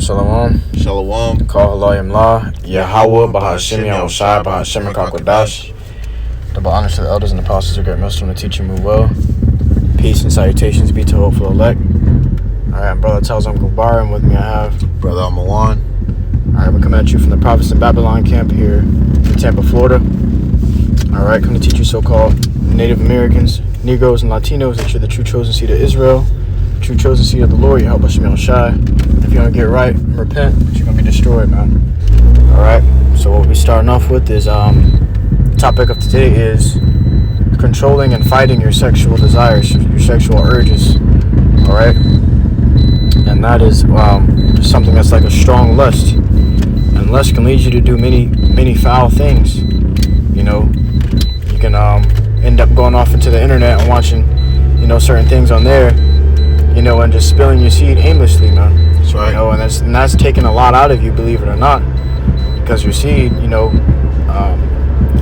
Shalom, shalom. Shalom. Call HALAL, YAHAWAH, BAHASHAM, BAHASHAM, QADASH. Double honors to the elders and apostles who great MILLSTONE to teach and move well. Peace and salutations be to hopeful elect. Alright, brother tells Uncle Bar, and with me I have Brother Amawan. Alright, we're coming at you from the Prophets in Babylon camp here in Tampa, Florida. Alright, come to teach you so-called Native Americans, Negroes, and Latinos that you're the true chosen seed of Israel, the true chosen seed of the Lord, YAHAWASHI. If you don't get right and repent, you're going to be destroyed, man. Alright, so what we're starting off with is, the topic of today is controlling and fighting your sexual desires, your sexual urges. Alright? And that is something that's like a strong lust. And lust can lead you to do many foul things. You know, you can end up going off into the internet and watching, you know, certain things on there, you know, and just spilling your seed aimlessly, man. That's right. You know, and that's taking a lot out of you, believe it or not, because your seed, you know,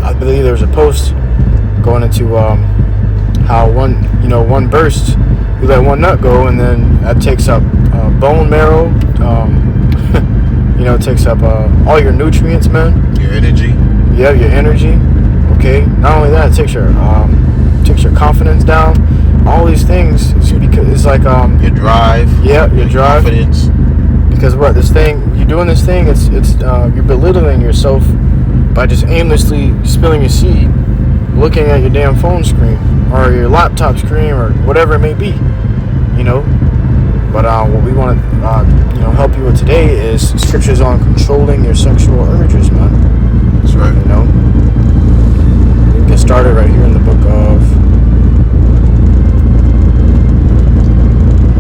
I believe there was a post going into how one burst, you let one nut go, and then that takes up bone marrow, you know, it takes up all your nutrients, man. Your energy. Yeah, your energy. Okay. Not only that, it takes your confidence down. All these things. It's like your drive. Yeah, your drive. Confidence. Because what you're doing this thing. It's you're belittling yourself by just aimlessly spilling your seed, looking at your damn phone screen or your laptop screen or whatever it may be. You know. But what we want to help you with today is scriptures on controlling your sexual urges, man. That's right. You know, we can get started right here in the book of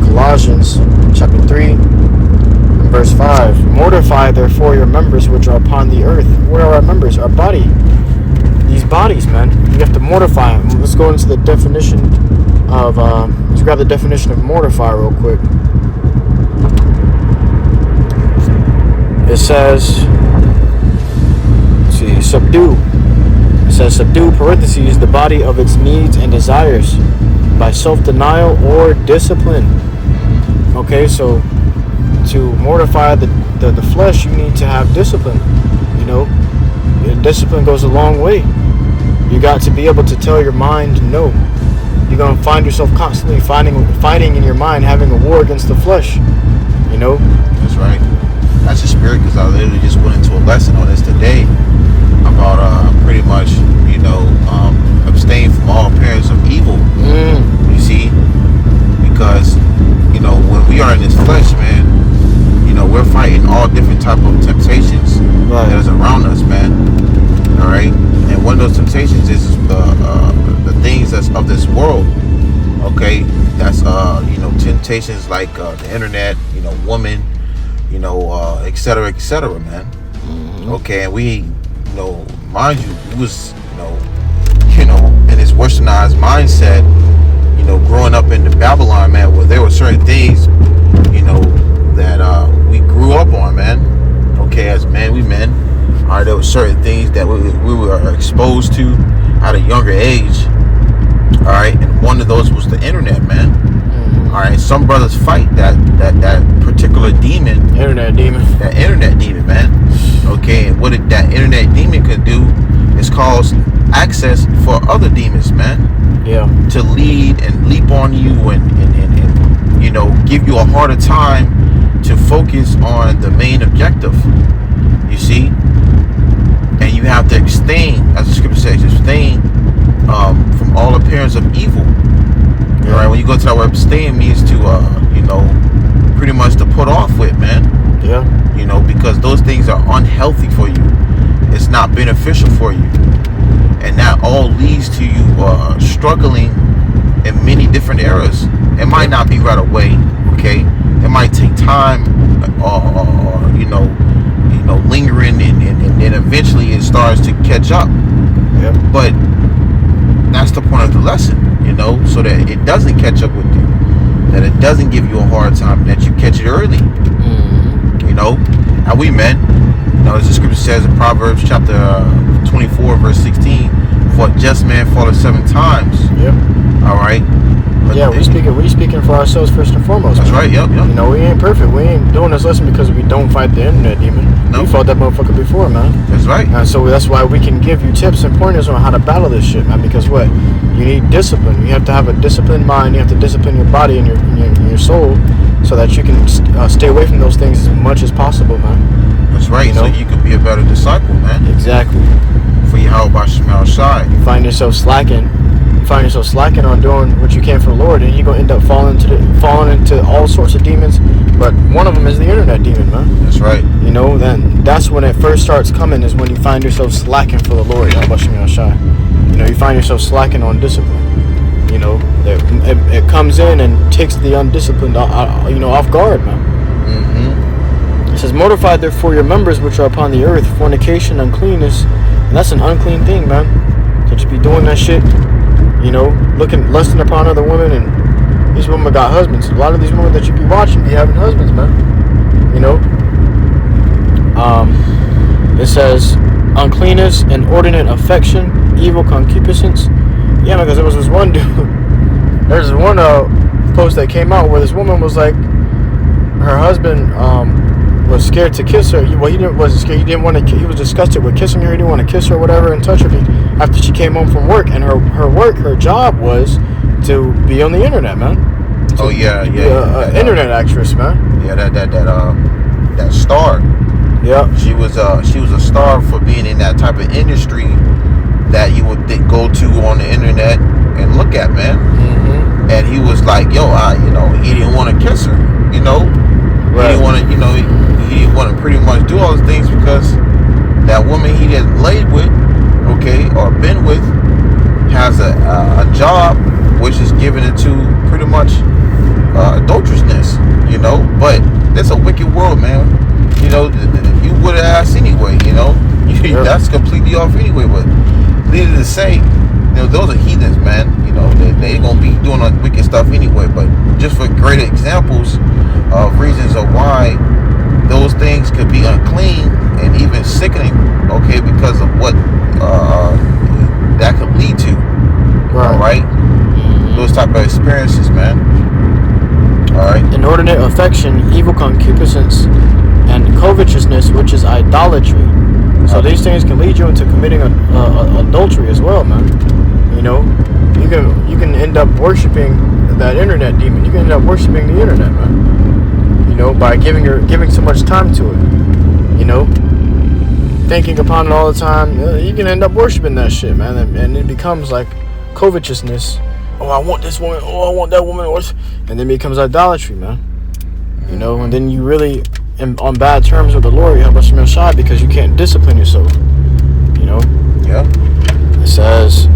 Colossians, chapter 3, and verse 5. Mortify therefore your members which are upon the earth. What are our members? Our body. These bodies, man. You have to mortify them. Let's go into the definition of. Let's grab the definition of mortify real quick. It says, let's see, subdue. It says subdue, parentheses, the body of its needs and desires by self-denial or discipline. Okay, so to mortify the flesh, you need to have discipline. You know, and discipline goes a long way. You got to be able to tell your mind no. You're going to find yourself constantly fighting in your mind, having a war against the flesh. You know? That's right. That's the spirit, because I literally just went into a lesson on this today about pretty much, you know, abstain from all appearance of evil. You see? Because, you know, when we are in this flesh, man, you know, we're fighting all different type of temptations that is around us, man. All right? And one of those temptations is the things that's of this world. Okay? That's, you know, temptations like the internet, you know, woman, you know, et cetera, man. Okay, and we, you know, mind you, we was, you know, in this westernized mindset, you know, growing up in the Babylon, man, where there were certain things, you know, that we grew up on, man. Okay, as men, all right, there were certain things that we were exposed to at a younger age. All right, and one of those was the internet, man. All right, some brothers fight that particular demon. Internet demon. That internet demon, man. Okay, and what that internet demon could do is cause access for other demons, man. Yeah. To lead and leap on you and you know, give you a harder time to focus on the main objective. You see? And you have to abstain, as the scripture says, abstain from all appearance of evil. Yeah. Right, when you go to that word abstain, means to you know, pretty much to put off with, man. Yeah. You know, because those things are unhealthy for you. It's not beneficial for you, and that all leads to you struggling in many different areas. It might not be right away. Okay, it might take time, or you know, lingering, and then eventually it starts to catch up. Yeah. But that's the point of the lesson. You know, so that it doesn't catch up with you, that it doesn't give you a hard time, that you catch it early. You know, and we men, you know, as the scripture says in Proverbs chapter 24 verse 16, for a just man falleth 7 times. Yep. All right, Yeah, we speaking for ourselves first and foremost. That's right. Yep. You know, we ain't perfect. We ain't doing this lesson because we don't fight the internet demon. Nope. We fought that motherfucker before, man. That's right. And so that's why we can give you tips and pointers on how to battle this shit, man. Because what? You need discipline. You have to have a disciplined mind. You have to discipline your body and your soul, so that you can stay away from those things as much as possible, man. That's right. You know? So you can be a better disciple, man. Exactly. For YAHAWASHI. You find yourself slacking on doing what you can for the Lord, and you're gonna end up falling into all sorts of demons. But one of them is the internet demon, man. That's right. You know, then that's when it first starts coming, is when you find yourself slacking for the Lord. You know, you find yourself slacking on discipline. You know, it comes in and takes the undisciplined, off guard, man. It says, mortify therefore your members which are upon the earth, fornication, uncleanness, and that's an unclean thing, man. To just be doing that shit, you know, lusting upon other women, and these women got husbands. A lot of these women that you be watching be having husbands, man. You know, it says uncleanness, inordinate affection, evil concupiscence. Yeah, because there was this one dude. There's one post that came out where this woman was like, her husband was scared to kiss her. He wasn't scared. He didn't want to. He was disgusted with kissing her. He didn't want to kiss her or whatever and touch her after she came home from work. And her job was to be on the internet, man. Internet actress, man. Yeah, that star. Yeah. She was a star for being in that type of industry that you would go to on the internet and look at, man. Mm-hmm. And he was like, he didn't want to kiss her, you know. Right. He didn't want to, he didn't want to pretty much do all the things because that woman he had laid with, or been with, has a job which is giving it to pretty much adulterousness, you know. But that's a wicked world, man. You know, you would have asked anyway, you know. That's completely off anyway. But needless to say, you know, those are heathens, man. You know, they gonna be doing wicked stuff anyway. But just for great examples of reasons of why those things could be unclean and even sickening, because of what that could lead to. Right. All right? Mm-hmm. Those type of experiences, man. All right. Inordinate affection, evil concupiscence, and covetousness, which is idolatry. So these things can lead you into committing adultery as well, man. You know, you can end up worshiping that internet demon. You can end up worshiping the internet, man. You know, by giving so much time to it. You know, thinking upon it all the time. You can end up worshiping that shit, man, and it becomes like covetousness. Oh, I want this woman. Oh, I want that woman. And then it becomes idolatry, man. You know, and then you really on bad terms with the Lord, YAHAWASHI, because you can't discipline yourself. You know? Yeah. It says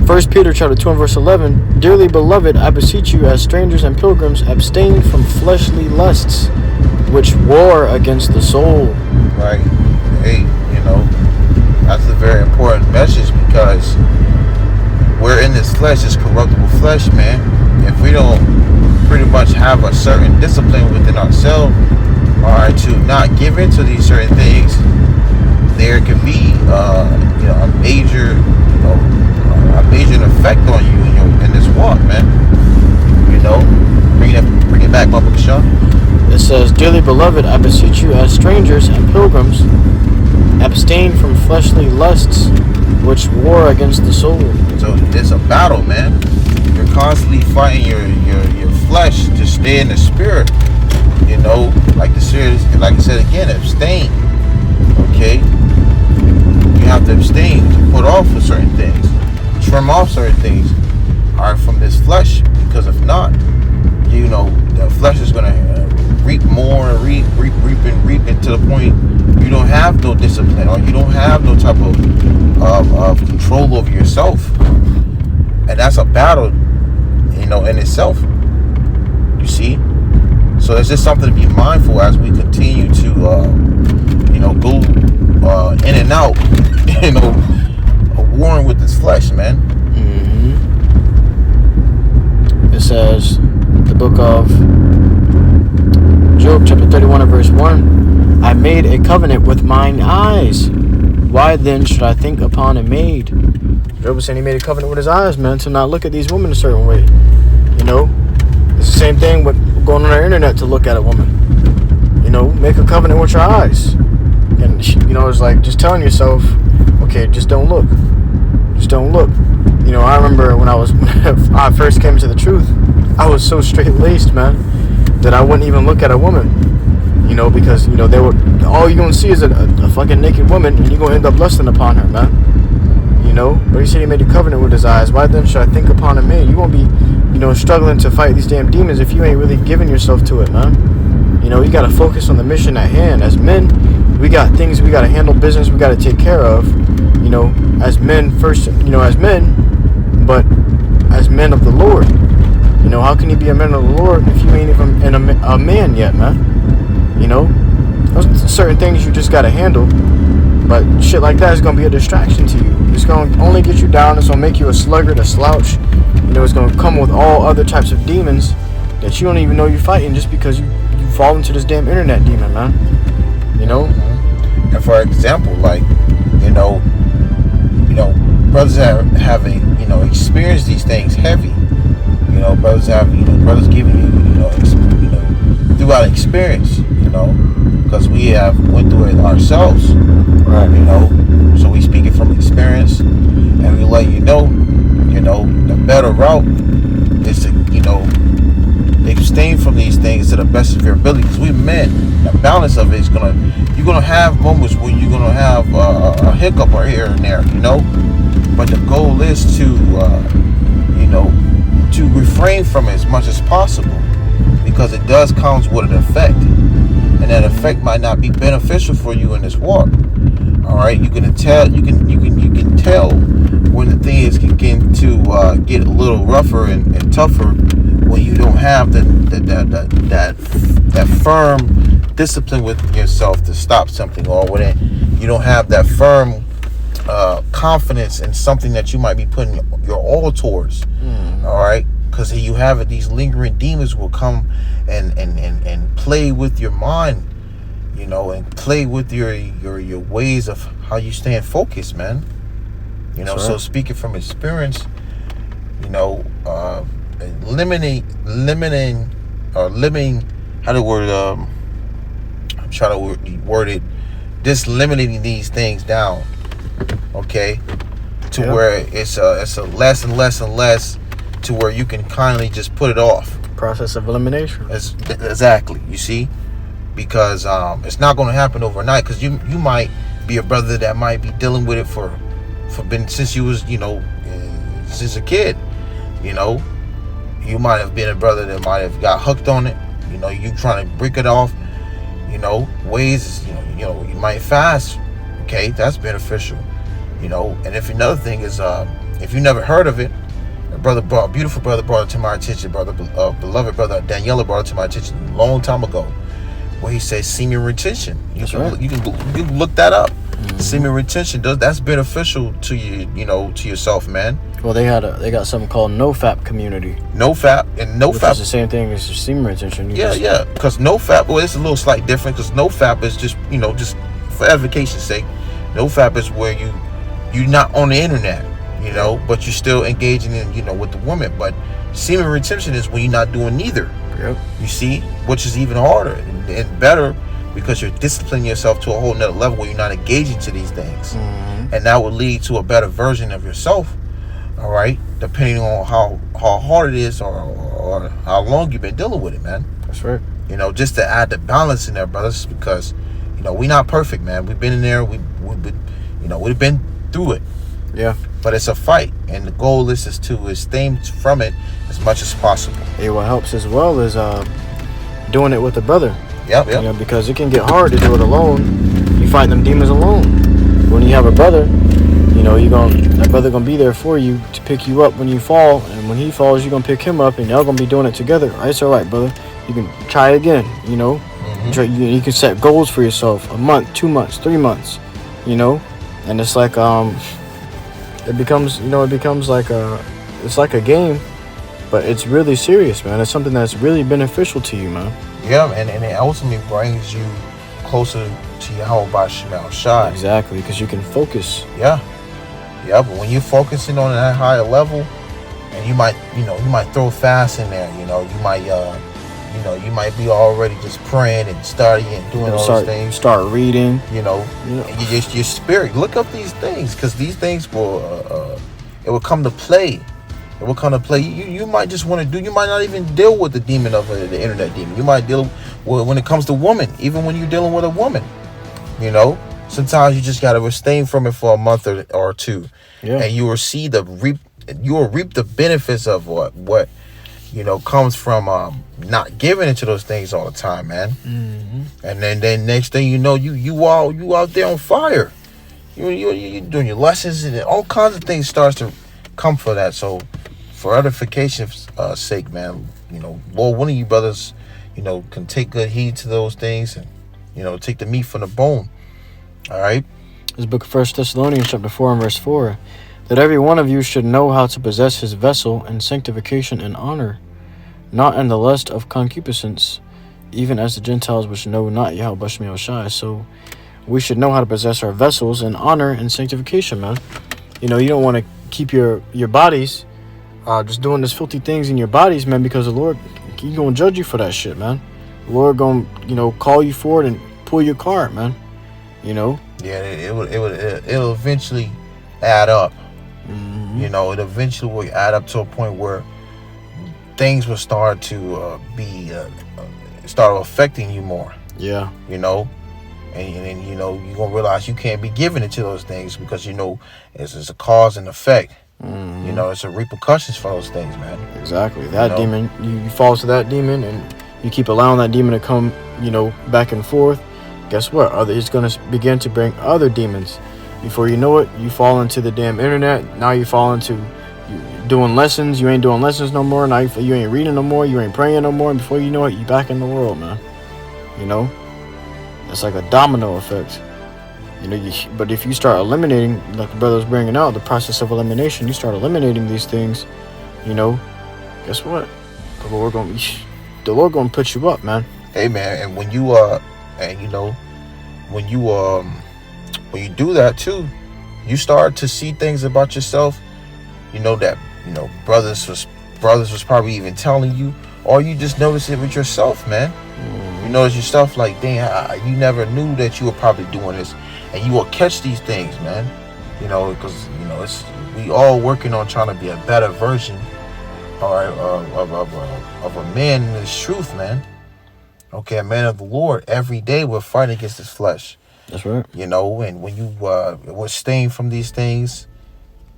1 Peter chapter 2 and verse 11, dearly beloved, I beseech you as strangers and pilgrims, abstain from fleshly lusts, which war against the soul. Right. Hey, you know, that's a very important message, because we're in this flesh, this corruptible flesh, man. If we don't pretty much have a certain discipline within ourselves, to not give into these certain things, there can be a major effect on you in this walk, man. You know, bring it back, Bubba Sean. It says, dearly beloved, I beseech you as strangers and pilgrims, abstain from fleshly lusts, which war against the soul. So it's a battle, man. You're constantly fighting your flesh to stay in the spirit. You know, like the spirit, like I said again, abstain. Okay, you have to abstain to put off for certain things, trim off certain things, from this flesh. Because if not, you know, the flesh is gonna reap more and reap to the point you don't have no discipline, or you don't have no type of control over yourself. And that's a battle, you know, in itself. You see? So it's just something to be mindful as we continue to, go in and out, warring with this flesh, man. Mm-hmm. It says, the book of Job, chapter 31 and verse 1, I made a covenant with mine eyes. Why then should I think upon a maid? Job was saying he made a covenant with his eyes, man, to not look at these women a certain way. You know, it's the same thing with going on the internet to look at a woman. You know, make a covenant with your eyes. And, you know, it's like just telling yourself, okay, just don't look. Just don't look. You know, I remember when I first came to the truth, I was so straight-laced, man, that I wouldn't even look at a woman. You know, because, you know, all you're going to see is a fucking naked woman, and you're going to end up lusting upon her, man. You know, but he said he made a covenant with his eyes. Why then should I think upon a man? You won't be, you know, struggling to fight these damn demons if you ain't really giving yourself to it, man. You know, you got to focus on the mission at hand. As men, we got things we got to handle, business we got to take care of. You know, as men first, you know, as men, but as men of the Lord. You know, how can you be a man of the Lord if you ain't even a man yet, man? You know, there's certain things you just got to handle. But shit like that is going to be a distraction to you. It's going to only get you down. It's going to make you a sluggard, a slouch. You know, it's going to come with all other types of demons that you don't even know you're fighting just because you fall into this damn internet demon, man. You know? And for example, like, you know, brothers having, you know, experienced these things heavy. You know, brothers giving you, throughout experience, you know, because we have went through it ourselves. Right. You know, so we speak it from experience, and we let you know, the better route is to, you know, abstain from these things to the best of your ability. Because we men, the balance of it is you're gonna have moments where you're gonna have a hiccup or here and there, you know. But the goal is to, to refrain from it as much as possible, because it does come with an effect, and that effect might not be beneficial for you in this walk. All right, you can tell when the things can get a little rougher and tougher when you don't have that firm discipline with yourself to stop something, or when you don't have that firm confidence in something that you might be putting your all towards. All right, because you have it, these lingering demons will come and play with your mind, you know, and play with your ways of how you staying focused, man. You know, so speaking from experience, you know, limiting how to word I'm trying to word it, just limiting these things down, okay, to where it's a less and less and less, to where you can kindly just put it off. Process of elimination. Exactly. You see, because it's not going to happen overnight. Because you might be a brother that might be dealing with it for since you was, you know, since a kid. You know, you might have been a brother that might have got hooked on it. You know, you trying to break it off. You know, ways. You know, you might fast. Okay, that's beneficial. You know, and if another thing is, if you never heard of it, beautiful brother brought it to my attention, beloved brother Daniela brought it to my attention a long time ago, where he says semen retention. You can look that up. Mm-hmm. Semen retention that's beneficial to you, you know, to yourself, man. Well, they got something called NoFap community. NoFap which is the same thing as semen retention. Yeah. Because NoFap, well, it's a little slight different. Because NoFap is just, you know, just for edification's sake. NoFap is where you're not on the internet, you know, but you're still engaging in, you know, with the woman. But semen retention is when you're not doing neither. Yep. You see, which is even harder and better, because you're disciplining yourself to a whole nother level where you're not engaging to these things. Mm-hmm. And that will lead to a better version of yourself. All right, depending on how hard it is or how long you've been dealing with it, man. That's right. You know, just to add the balance in there, brothers, because, you know, we're not perfect, man. We've been in there. We've been through it. Yeah. But it's a fight, and the goal is to abstain from it as much as possible. Hey, what helps as well is doing it with a brother. Yep. You know, because it can get hard to do it alone. You fight them demons alone. When you have a brother, you know, that brother gonna be there for you to pick you up when you fall, and when he falls, you're gonna pick him up, and y'all gonna be doing it together. It's all right, brother. You can try again. You know, you can set goals for yourself: a month, 2 months, 3 months. You know, and it's like it becomes like it's like a game, but it's really serious, man. It's something that's really beneficial to you, man. Yeah, and it ultimately brings you closer to YAHAWASHI. Exactly, because you can focus. Yeah. Yeah, but when you're focusing on that higher level, and you might throw fast in there. You might be already just praying and studying and doing all those things. Start reading. And your spirit. Look up these things, because these things it will come to play. It will come to play. You might just want to do. You might not even deal with the demon of the internet demon. You might deal with, when it comes to woman, even when you're dealing with a woman. Sometimes you just gotta abstain from it for a month or two, and you will reap the benefits of what comes from not giving into those things all the time, man. And then next thing you know, you out there on fire. You doing your lessons, and all kinds of things starts to come for that. So for edification's sake, man, Lord, one of you brothers, can take good heed to those things, and take the meat from the bone. All right. This book of 1 Thessalonians chapter 4 and verse 4, that every one of you should know how to possess his vessel in sanctification and honor, not in the lust of concupiscence, even as the Gentiles which know not YAHAWASHI. So we should know how to possess our vessels in honor and sanctification, man. You don't want to keep your bodies just doing this filthy things in your bodies, man, because the Lord, He's going to judge you for that shit, man. The Lord going to, call you for it and pull your card, man. Yeah, it'll eventually add up. It eventually will add up to a point where things will start to start affecting you more. Yeah. And you're gonna realize you can't be giving into those things, because it's a cause and effect. It's a repercussions for those things, man. Exactly. That demon, you fall to that demon, and you keep allowing that demon to come, back and forth. Guess what? It's going to begin to bring other demons. Before you know it, you fall into the damn internet. Now you fall into doing lessons. You ain't doing lessons no more. Now you ain't reading no more. You ain't praying no more. And before you know it, you back in the world, man. It's like a domino effect. But if you start eliminating, like the brother was bringing out, the process of elimination, you start eliminating these things, guess what? The Lord gonna put you up, man. Hey, man, and when you when you do that too, you start to see things about yourself, that brothers was probably even telling you, or you just notice it with yourself, man. You notice yourself like, dang, you never knew that you were probably doing this, and you will catch these things, man. Because it's we all working on trying to be a better version, all right, of a man in this truth, man. Okay, a man of the Lord. Every day we're fighting against this flesh. That's right. And when you abstain from these things,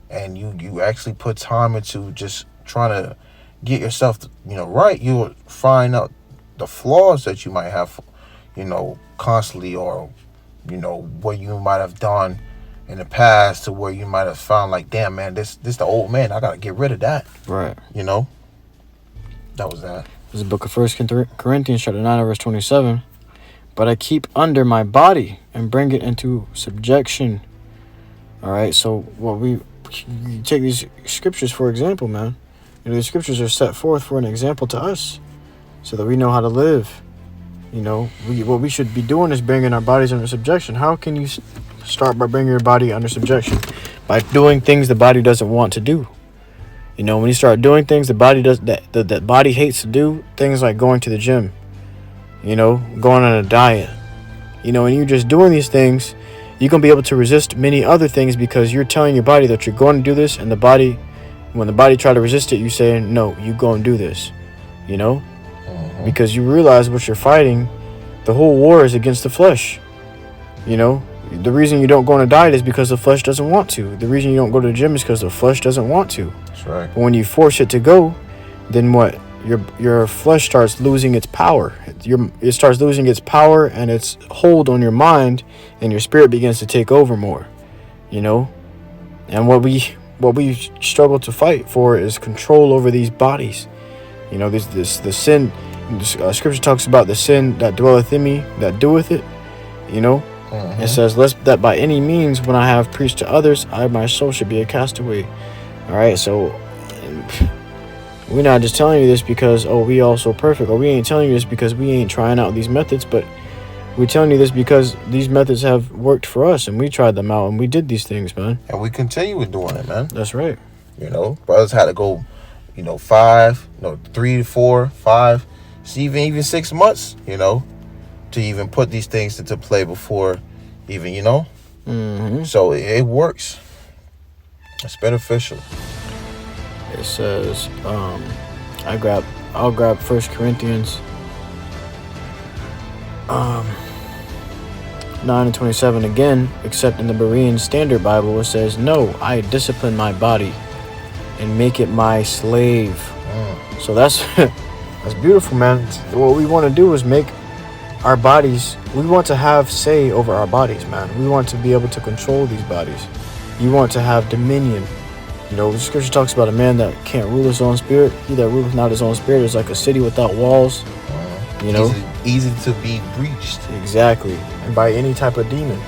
and you actually put time into just trying to get yourself, right, you'll find out the flaws that you might have, constantly, or, what you might have done in the past, to where you might have found like, damn, man, this the old man. I got to get rid of that. Right. That was that. This is the book of 1 Corinthians chapter 9 verse 27. But I keep under my body and bring it into subjection. All right. So you take these scriptures for example, man. The scriptures are set forth for an example to us, so that we know how to live. What we should be doing is bringing our bodies under subjection. How can you start by bringing your body under subjection? By doing things the body doesn't want to do. When you start doing things the body that body hates to do, things like going to the gym, going on a diet, and you're just doing these things, you're going to be able to resist many other things, because you're telling your body that you're going to do this, and when the body try to resist it, you say, no, you go and do this, because you realize what you're fighting. The whole war is against the flesh. The reason you don't go on a diet is because the flesh doesn't want to. The reason you don't go to the gym is because the flesh doesn't want to. That's right. But when you force it to go, then what? Your flesh starts losing its power. It starts losing its power and its hold on your mind, and your spirit begins to take over more. And what we struggle to fight for is control over these bodies. The sin. Scripture talks about the sin that dwelleth in me, that doeth it. It says, lest that by any means, when I have preached to others, I myself should be a castaway. All right, so we're not just telling you this because, we all so perfect, or we ain't telling you this because we ain't trying out these methods, but We're telling you this because these methods have worked for us, and we tried them out, and we did these things, man. And we continue with doing it, man. That's right. You know, brothers had to go, 3 to 4, 5, even 6 months, to even put these things into play before even, So it works. It's beneficial. It says, I'll grab 1 Corinthians 9:27 again, except in the Berean Standard Bible, it says, "No, I discipline my body and make it my slave." So that's beautiful, man. What we want to do is make our bodies. We want to have say over our bodies, man. We want to be able to control these bodies. You want to have dominion. The scripture talks about a man that can't rule his own spirit. He that ruleth not his own spirit is like a city without walls. Easy to be breached. Exactly. And by any type of demon.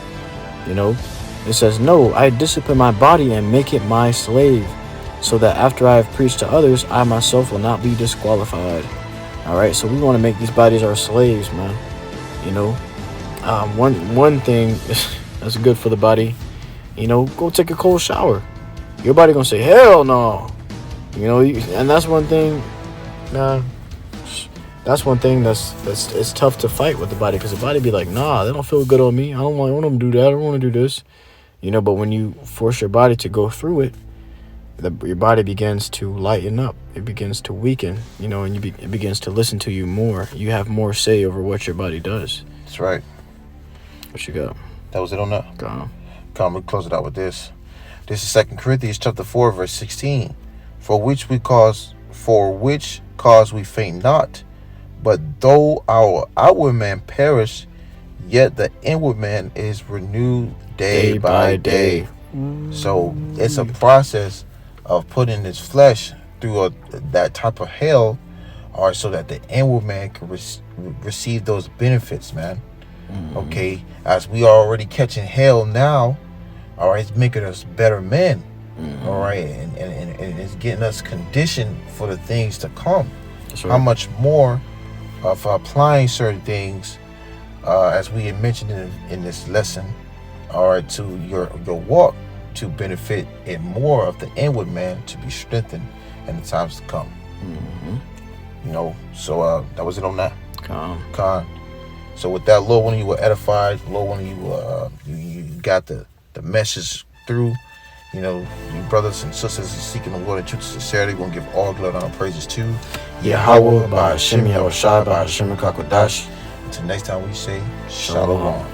It says, "No, I discipline my body and make it my slave, so that after I have preached to others, I myself will not be disqualified." All right, so we want to make these bodies our slaves, man. One thing that's good for the body, go take a cold shower. Your body gonna say, "Hell no," and that's one thing. That's one thing that's it's tough to fight with the body, because the body be like, "Nah, they don't feel good on me. I don't want them to do that. I don't want to do this." But when you force your body to go through it, your body begins to lighten up. It begins to weaken, and it begins to listen to you more. You have more say over what your body does. That's right. What you got? That was it on that. Come, we'll close it out with this. This is 2 Corinthians chapter 4, verse 16. For which cause we faint not, but though our outward man perish, yet the inward man is renewed day by day. So it's a process of putting this flesh through that type of hell, or so that the inward man can receive those benefits, man. Okay, as we are already catching hell now, all right, it's making us better men. All right, and it's getting us conditioned for the things to come. That's right. How much more of applying certain things, as we had mentioned in this lesson, all right, to your walk, to benefit in more of the inward man to be strengthened in the times to come. So that was it on that. Con. So with that, Lord, one of you were edified. Lord, one of you got the message through. You brothers and sisters seeking the Lord in truth and sincerity, we're going to give all glory and praises to YAHAWAH, BAHASHAM, YAHAWASHI, BAHASHAM, QADASH. Until next time we say, Shalom.